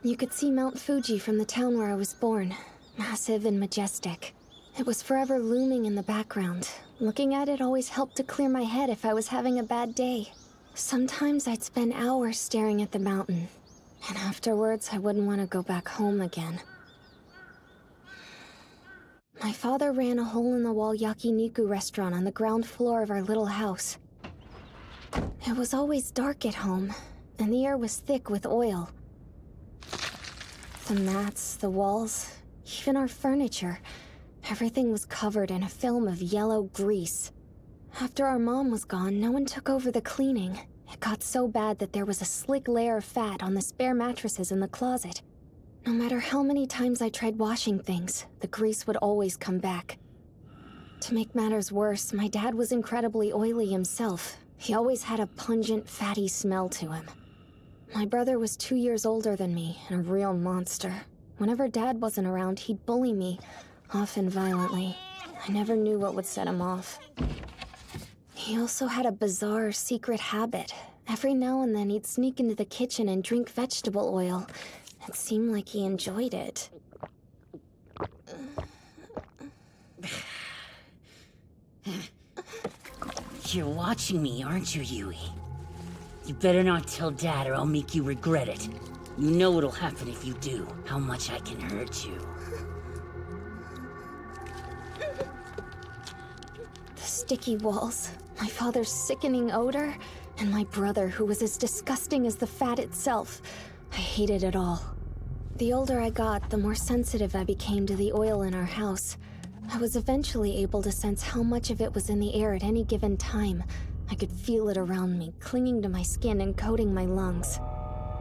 You could see Mount Fuji from the town where I was born, massive and majestic. It was forever looming in the background. Looking at it always helped to clear my head if I was having a bad day. Sometimes I'd spend hours staring at the mountain, and afterwards I wouldn't want to go back home again. My father ran a hole-in-the-wall yakiniku restaurant on the ground floor of our little house. It was always dark at home, and the air was thick with oil. The mats, the walls, even our furniture, everything was covered in a film of yellow grease. After our mom was gone, no one took over the cleaning. It got so bad that there was a slick layer of fat on the spare mattresses in the closet. No matter how many times I tried washing things, the grease would always come back. To make matters worse, my dad was incredibly oily himself. He always had a pungent, fatty smell to him. My brother was 2 years older than me, and a real monster. Whenever Dad wasn't around, he'd bully me, often violently. I never knew what would set him off. He also had a bizarre, secret habit. Every now and then he'd sneak into the kitchen and drink vegetable oil. It seemed like he enjoyed it. You're watching me, aren't you, Yui? You better not tell Dad or I'll make you regret it. You know what'll happen if you do, how much I can hurt you. The sticky walls, my father's sickening odor, and my brother who was as disgusting as the fat itself. I hated it all. The older I got, the more sensitive I became to the oil in our house. I was eventually able to sense how much of it was in the air at any given time. I could feel it around me, clinging to my skin and coating my lungs.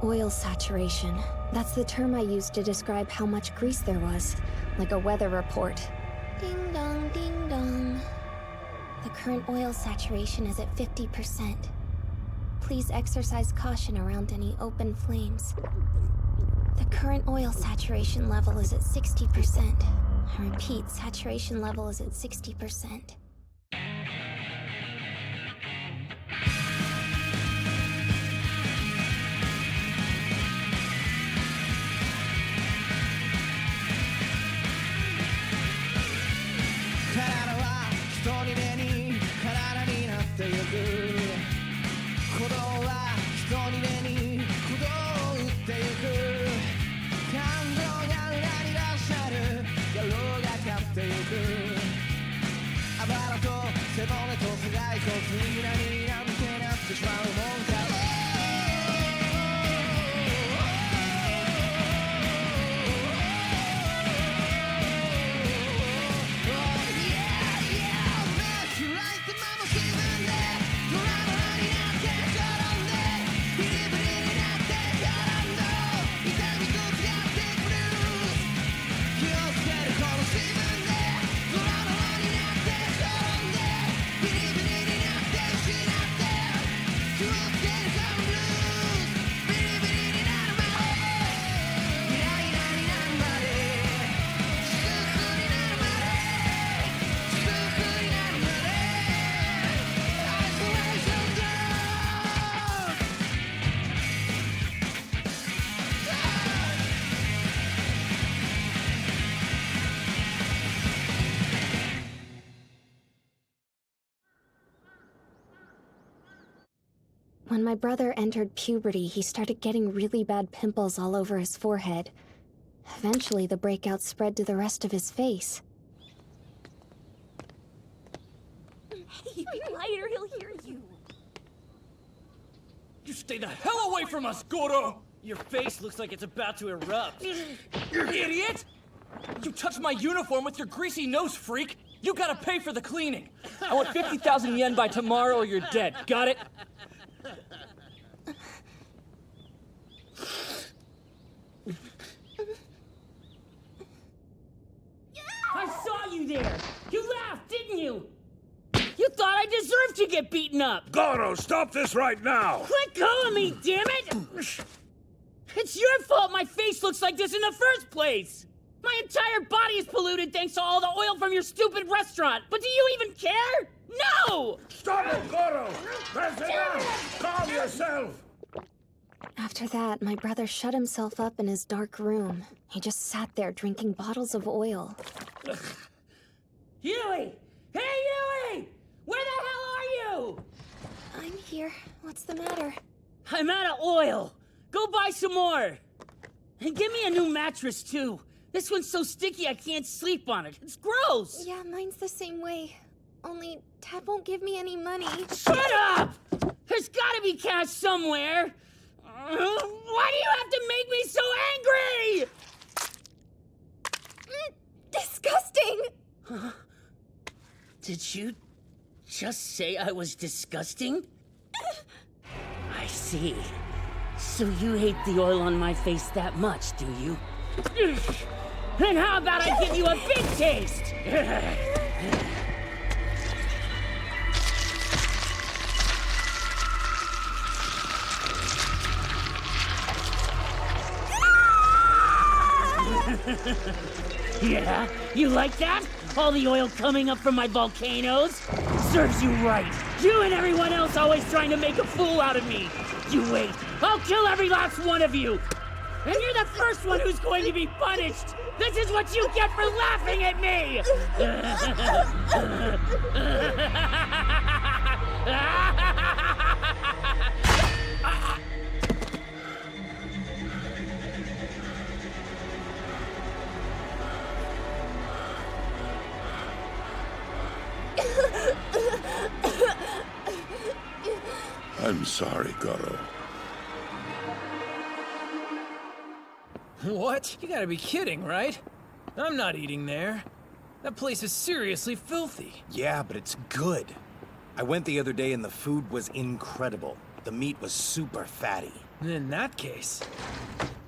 Oil saturation. That's the term I used to describe how much grease there was, like a weather report. Ding dong, ding dong. The current oil saturation is at 50%. Please exercise caution around any open flames. The current oil saturation level is at 60%. I repeat, saturation level is at 60%. When my brother entered puberty, he started getting really bad pimples all over his forehead. Eventually, the breakout spread to the rest of his face. Hey, be quieter, he'll hear you. You stay the hell away from us, Goro! Your face looks like it's about to erupt. You idiot! You touched my uniform with your greasy nose, freak! You gotta pay for the cleaning! I want 50,000 yen by tomorrow or you're dead, got it? I saw you there! You laughed, didn't you? You thought I deserved to get beaten up! Goro, stop this right now! Let go of me, damn it! It's your fault my face looks like this in the first place! My entire body is polluted thanks to all the oil from your stupid restaurant! But do you even care? No! Stop it, Goro! That's enough! Calm yourself! After that, my brother shut himself up in his dark room. He just sat there drinking bottles of oil. Huey! Hey, Huey! Where the hell are you? I'm here. What's the matter? I'm out of oil. Go buy some more. And give me a new mattress, too. This one's so sticky I can't sleep on it. It's gross. Yeah, mine's the same way. Only Dad won't give me any money. Shut up! There's gotta be cash somewhere. Why do you have to make me so angry? Disgusting! Did you just say I was disgusting? I see. So you hate the oil on my face that much, do you? Then how about I give you a big taste? Yeah? You like that? All the oil coming up from my volcanoes? Serves you right. You and everyone else always trying to make a fool out of me. You wait. I'll kill every last one of you. And you're the first one who's going to be punished. This is what you get for laughing at me. I'm sorry, Goro. What? You gotta be kidding, right? I'm not eating there. That place is seriously filthy. Yeah, but it's good. I went the other day and the food was incredible. The meat was super fatty. In that case...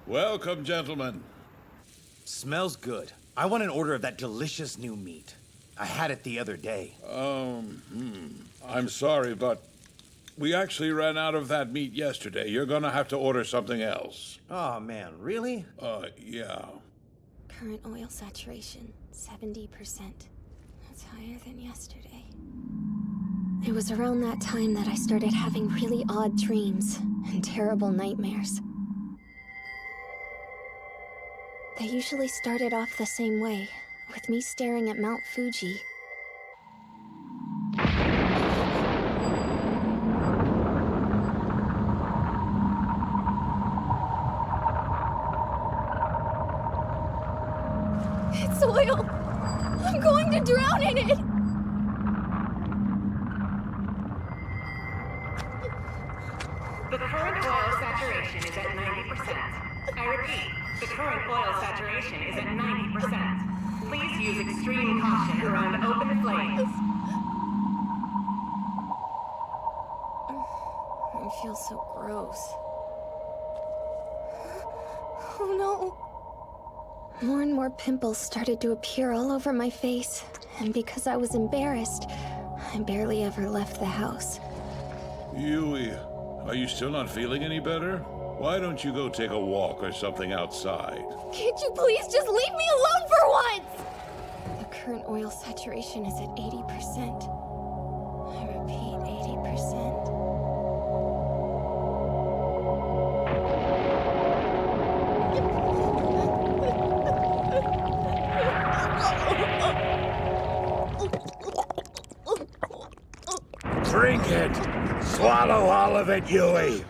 Welcome, gentlemen. Smells good. I want an order of that delicious new meat. I had it the other day. I'm sorry, but we actually ran out of that meat yesterday. You're gonna have to order something else. Oh man, really? Yeah. Current oil saturation, 70%. That's higher than yesterday. It was around that time that I started having really odd dreams and terrible nightmares. They usually started off the same way, with me staring at Mount Fuji. It's oil! I'm going to drown in it! The current oil saturation is at 90%. I repeat, the current oil saturation is at 90%. Please use extreme caution around open flames. I feel so gross. Oh no. More and more pimples started to appear all over my face, and because I was embarrassed, I barely ever left the house. Yui, are you still not feeling any better? Why don't you go take a walk or something outside? Can't you please just leave me alone for once? The current oil saturation is at 80%. I repeat, 80%. Drink it! Swallow all of it, Yui!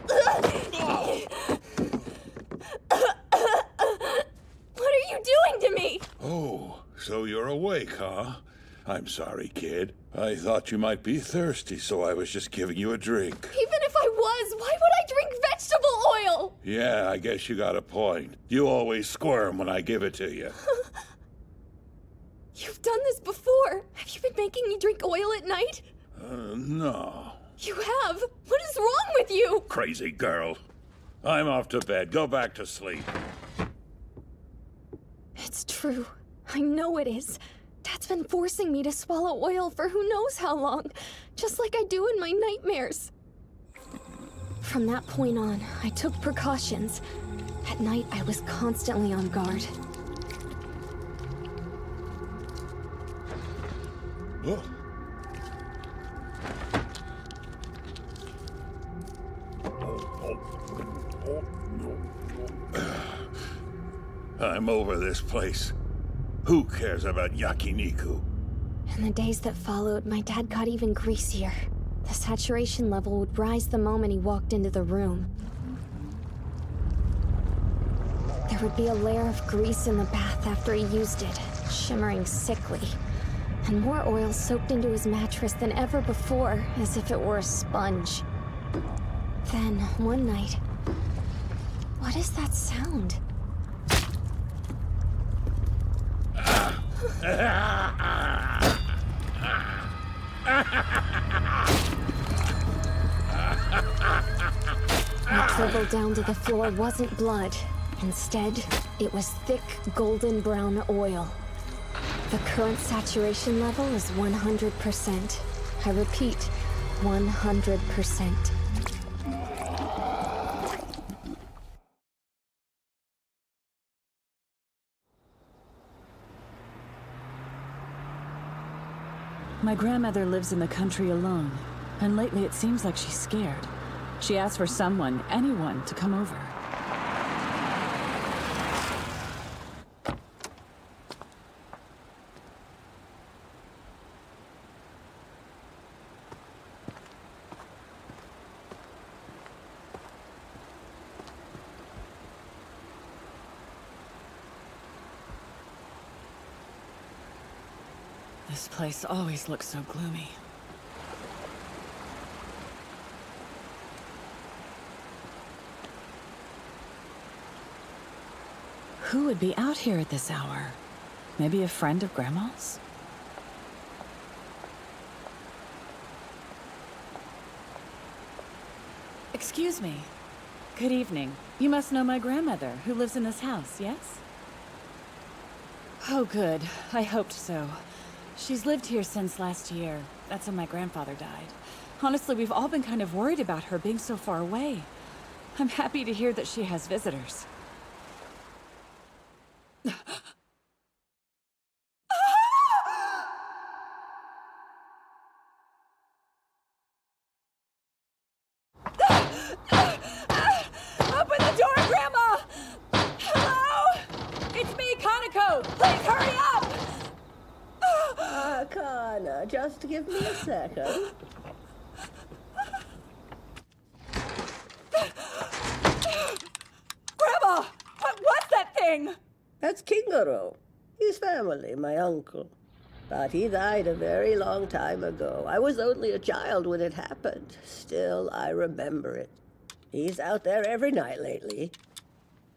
What are you doing to me? Oh, so you're awake, huh? I'm sorry, kid. I thought you might be thirsty, so I was just giving you a drink. Even if I was, why would I drink vegetable oil? Yeah, I guess you got a point. You always squirm when I give it to you. You've done this before. Have you been making me drink oil at night? No. You have? What is wrong with you? Crazy girl. I'm off to bed. Go back to sleep. It's true. I know it is. Dad's been forcing me to swallow oil for who knows how long, just like I do in my nightmares. From that point on, I took precautions. At night, I was constantly on guard. Oh. I'm over this place. Who cares about yakiniku? In the days that followed, my dad got even greasier. The saturation level would rise the moment he walked into the room. There would be a layer of grease in the bath after he used it, shimmering sickly. And more oil soaked into his mattress than ever before, as if it were a sponge. Then, one night... What is that sound? What dribbled down to the floor wasn't blood. Instead, it was thick, golden brown oil. The current saturation level is 100%. I repeat, 100%. My grandmother lives in the country alone, and lately it seems like she's scared. She asked for someone, anyone, to come over. This place always looks so gloomy. Who would be out here at this hour? Maybe a friend of Grandma's? Excuse me. Good evening. You must know my grandmother, who lives in this house, yes? Oh, good. I hoped so. She's lived here since last year. That's when my grandfather died. Honestly, we've all been kind of worried about her being so far away. I'm happy to hear that she has visitors. Open the door, Grandma! Hello? It's me, Kaneko! Please hurry up! Kana, just give me a second. Grandma! What's that thing? That's Kingaro. His family, my uncle. But he died a very long time ago. I was only a child when it happened. Still, I remember it. He's out there every night lately,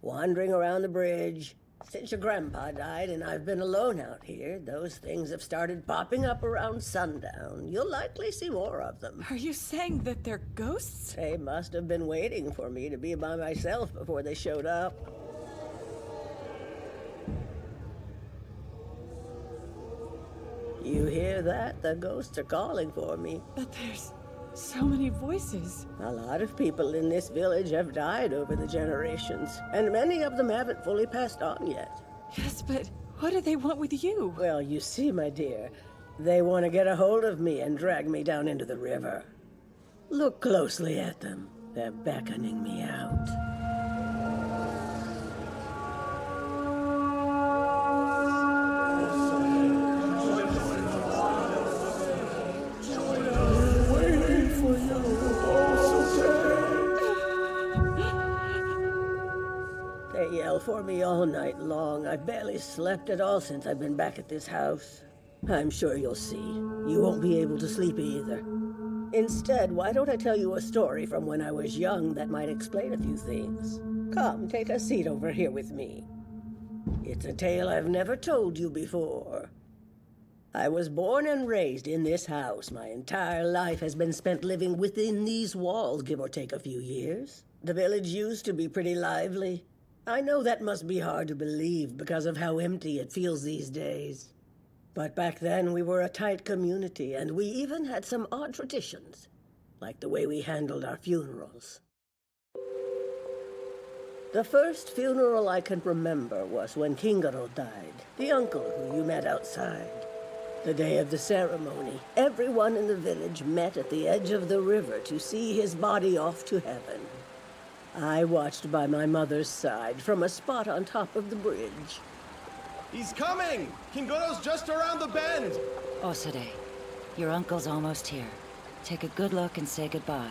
wandering around the bridge. Since your grandpa died and I've been alone out here, those things have started popping up around sundown. You'll likely see more of them. Are you saying that they're ghosts? They must have been waiting for me to be by myself before they showed up. You hear that? The ghosts are calling for me. But there's so many voices. A lot of people in this village have died over the generations, and many of them haven't fully passed on yet. Yes, but what do they want with you? Well, you see, my dear, they want to get a hold of me and drag me down into the river. Look closely at them. They're beckoning me out. They yell for me all night long. I've barely slept at all since I've been back at this house. I'm sure you'll see. You won't be able to sleep either. Instead, why don't I tell you a story from when I was young that might explain a few things? Come, take a seat over here with me. It's a tale I've never told you before. I was born and raised in this house. My entire life has been spent living within these walls, give or take a few years. The village used to be pretty lively. I know that must be hard to believe because of how empty it feels these days. But back then, we were a tight community, and we even had some odd traditions, like the way we handled our funerals. The first funeral I can remember was when Kingaro died, the uncle who you met outside. The day of the ceremony, everyone in the village met at the edge of the river to see his body off to heaven. I watched by my mother's side from a spot on top of the bridge. He's coming! Kingoro's just around the bend! Osade, your uncle's almost here. Take a good look and say goodbye.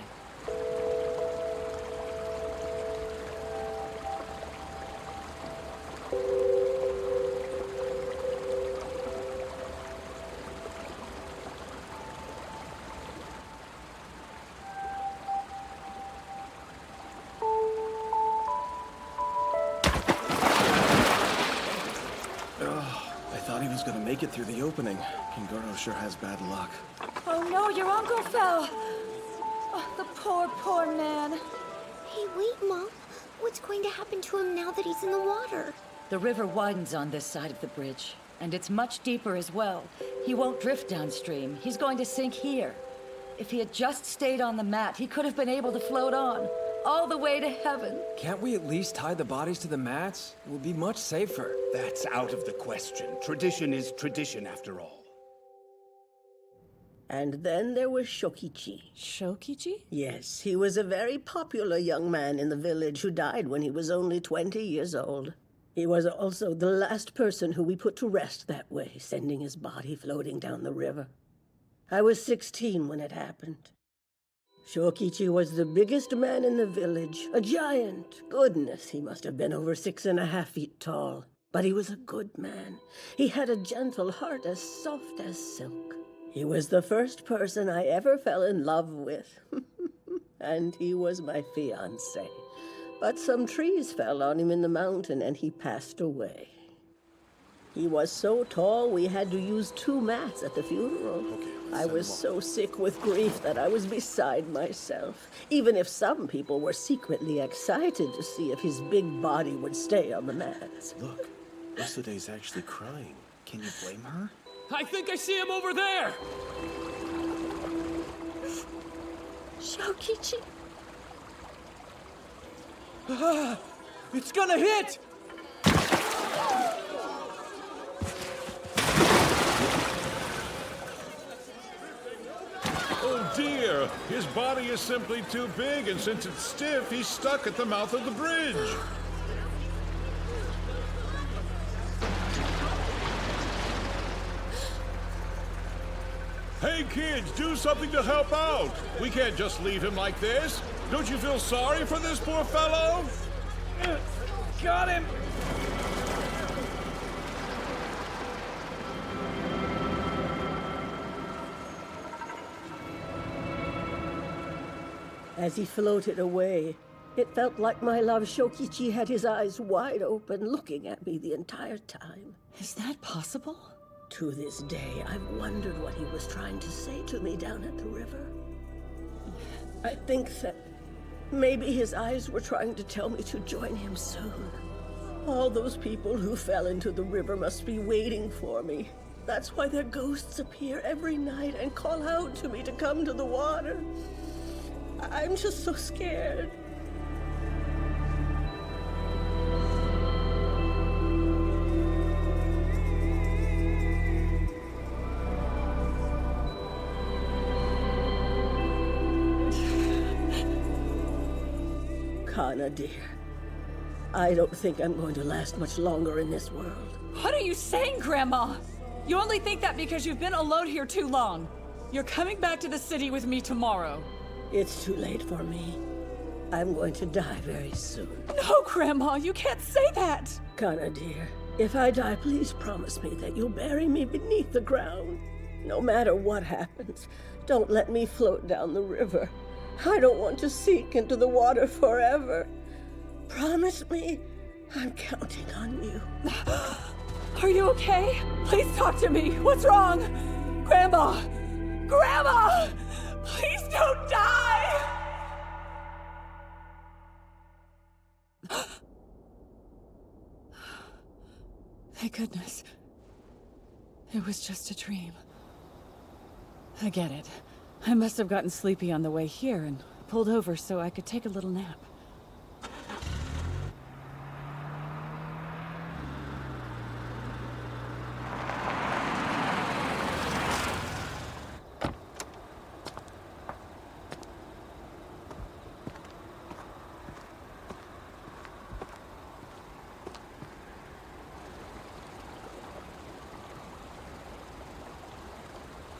I thought he was gonna make it through the opening. Kingoro sure has bad luck. Oh no, your uncle fell! Oh, the poor, poor man. Hey, wait, Mom. What's going to happen to him now that he's in the water? The river widens on this side of the bridge, and it's much deeper as well. He won't drift downstream. He's going to sink here. If he had just stayed on the mat, he could have been able to float on, all the way to heaven. Can't we at least tie the bodies to the mats? It would be much safer. That's out of the question. Tradition is tradition, after all. And then there was Shokichi. Shokichi? Yes, he was a very popular young man in the village who died when he was only 20 years old. He was also the last person who we put to rest that way, sending his body floating down the river. I was 16 when it happened. Shokichi was the biggest man in the village, a giant. Goodness, he must have been over 6.5 feet tall. But he was a good man. He had a gentle heart as soft as silk. He was the first person I ever fell in love with. And he was my fiancé. But some trees fell on him in the mountain and he passed away. He was so tall we had to use 2 mats at the funeral. I was so sick with grief that I was beside myself, even if some people were secretly excited to see if his big body would stay on the mats. Look, Osade's actually crying. Can you blame her? I think I see him over there! Shokichi. It's gonna hit! Oh dear! His body is simply too big, and since it's stiff, he's stuck at the mouth of the bridge. Hey kids, do something to help out! We can't just leave him like this. Don't you feel sorry for this poor fellow? Got him! As he floated away, it felt like my love Shokichi had his eyes wide open, looking at me the entire time. Is that possible? To this day, I've wondered what he was trying to say to me down at the river. I think that maybe his eyes were trying to tell me to join him soon. All those people who fell into the river must be waiting for me. That's why their ghosts appear every night and call out to me to come to the water. I'm just so scared. Kana, dear, I don't think I'm going to last much longer in this world. What are you saying, Grandma? You only think that because you've been alone here too long. You're coming back to the city with me tomorrow. It's too late for me. I'm going to die very soon. No, Grandma, you can't say that! Kana, dear, if I die, please promise me that you'll bury me beneath the ground. No matter what happens, don't let me float down the river. I don't want to sink into the water forever. Promise me. I'm counting on you. Are you okay? Please talk to me. What's wrong? Grandma! Grandma! Please don't die! Thank goodness. It was just a dream. I get it. I must have gotten sleepy on the way here and pulled over so I could take a little nap.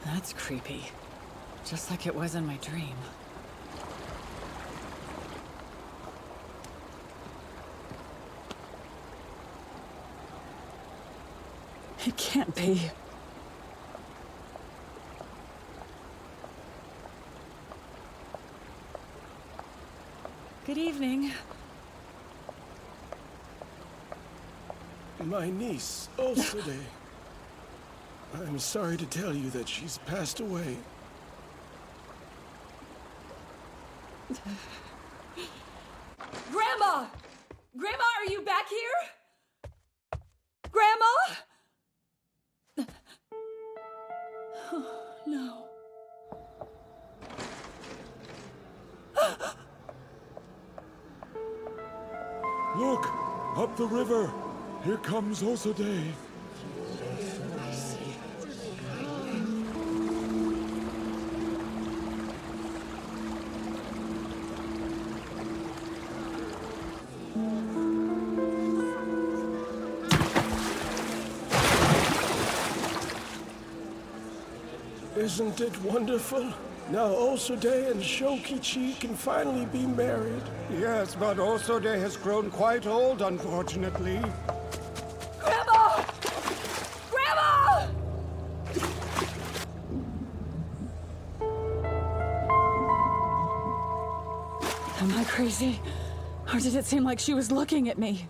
That's creepy. Just like it was in my dream. It can't be. Good evening. My niece, Osode. I'm sorry to tell you that she's passed away. Grandma! Grandma, are you back here? Grandma? Oh, no. Look! Up the river! Here comes Osode. Isn't it wonderful? Now Osode and Shokichi can finally be married. Yes, but Osode has grown quite old, unfortunately. Grandma! Grandma! Am I crazy? Or did it seem like she was looking at me?